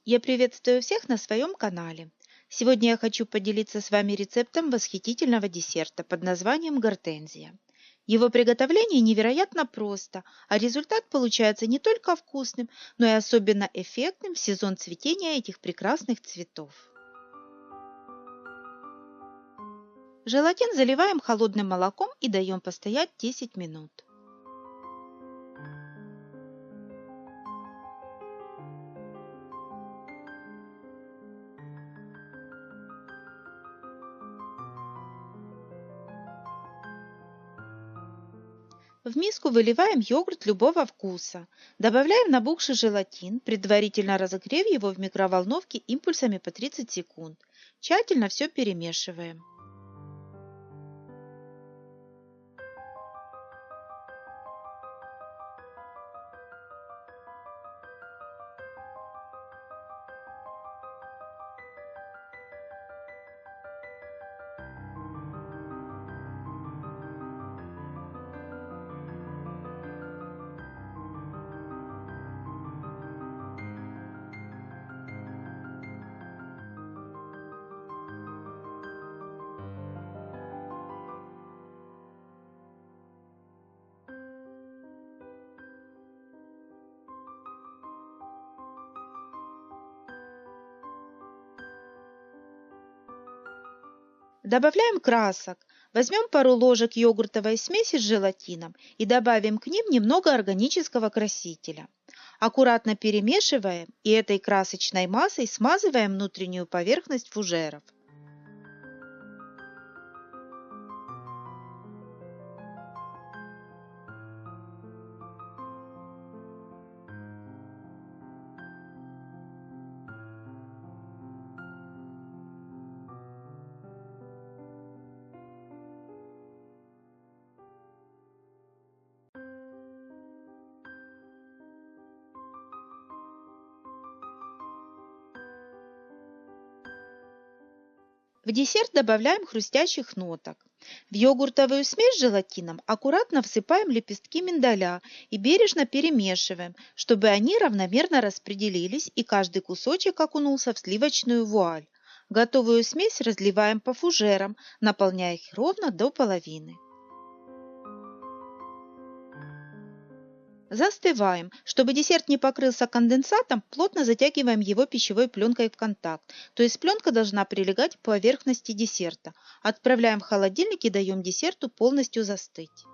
Я приветствую всех на своем канале. Сегодня я хочу поделиться с вами рецептом восхитительного десерта под названием гортензия. Его приготовление невероятно просто, а результат получается не только вкусным, но и особенно эффектным в сезон цветения этих прекрасных цветов. Желатин заливаем холодным молоком и даем постоять 10 минут. В миску выливаем йогурт любого вкуса. Добавляем набухший желатин, предварительно разогрев его в микроволновке импульсами по 30 секунд. Тщательно все перемешиваем. Добавляем красок. Возьмем пару ложек йогуртовой смеси с желатином и добавим к ним немного органического красителя. Аккуратно перемешиваем и этой красочной массой смазываем внутреннюю поверхность фужеров. В десерт добавляем хрустящих ноток. В йогуртовую смесь с желатином аккуратно всыпаем лепестки миндаля и бережно перемешиваем, чтобы они равномерно распределились и каждый кусочек окунулся в сливочную вуаль. Готовую смесь разливаем по фужерам, наполняя их ровно до половины. Застываем. Чтобы десерт не покрылся конденсатом, плотно затягиваем его пищевой пленкой в контакт, то есть пленка должна прилегать к поверхности десерта. Отправляем в холодильник и даем десерту полностью застыть.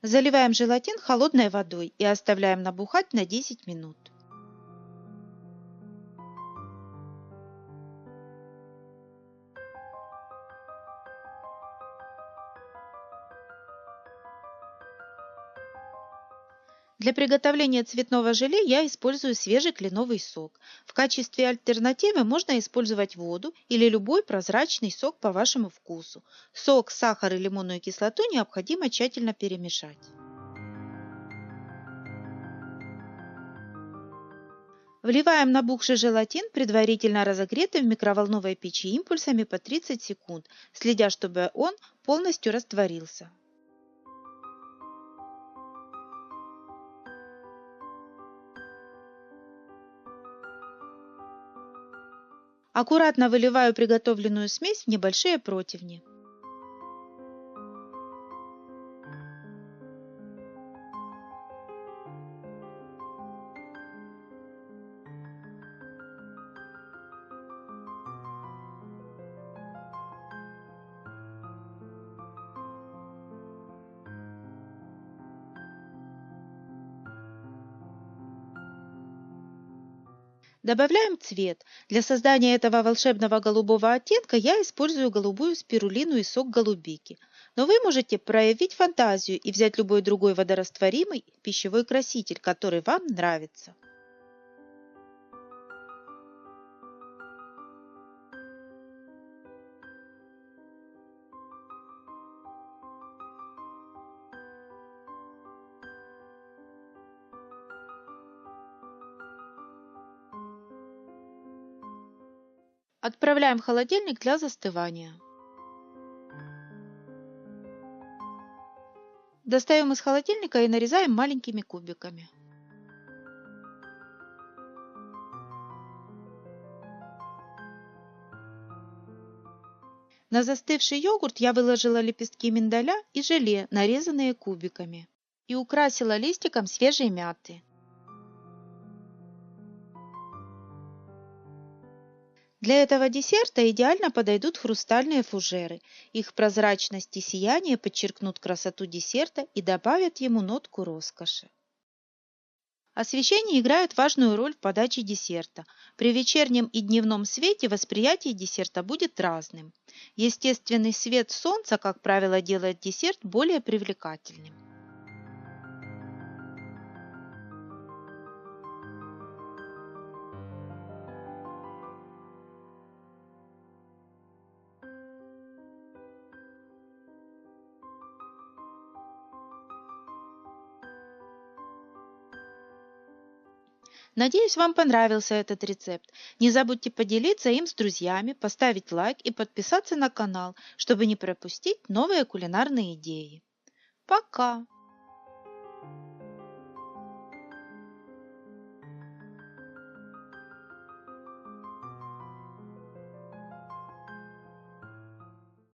Заливаем желатин холодной водой и оставляем набухать на 10 минут. Для приготовления цветного желе я использую свежий кленовый сок. В качестве альтернативы можно использовать воду или любой прозрачный сок по вашему вкусу. Сок, сахар и лимонную кислоту необходимо тщательно перемешать. Вливаем набухший желатин, предварительно разогретый в микроволновой печи импульсами по 30 секунд, следя, чтобы он полностью растворился. Аккуратно выливаю приготовленную смесь в небольшие противни. Добавляем цвет. Для создания этого волшебного голубого оттенка я использую голубую спирулину и сок голубики. Но вы можете проявить фантазию и взять любой другой водорастворимый пищевой краситель, который вам нравится. Отправляем в холодильник для застывания. Достаем из холодильника и нарезаем маленькими кубиками. На застывший йогурт я выложила лепестки миндаля и желе, нарезанные кубиками, и украсила листиком свежей мяты. Для этого десерта идеально подойдут хрустальные фужеры. Их прозрачность и сияние подчеркнут красоту десерта и добавят ему нотку роскоши. Освещение играет важную роль в подаче десерта. При вечернем и дневном свете восприятие десерта будет разным. Естественный свет солнца, как правило, делает десерт более привлекательным. Надеюсь, вам понравился этот рецепт. Не забудьте поделиться им с друзьями, поставить лайк и подписаться на канал, чтобы не пропустить новые кулинарные идеи. Пока!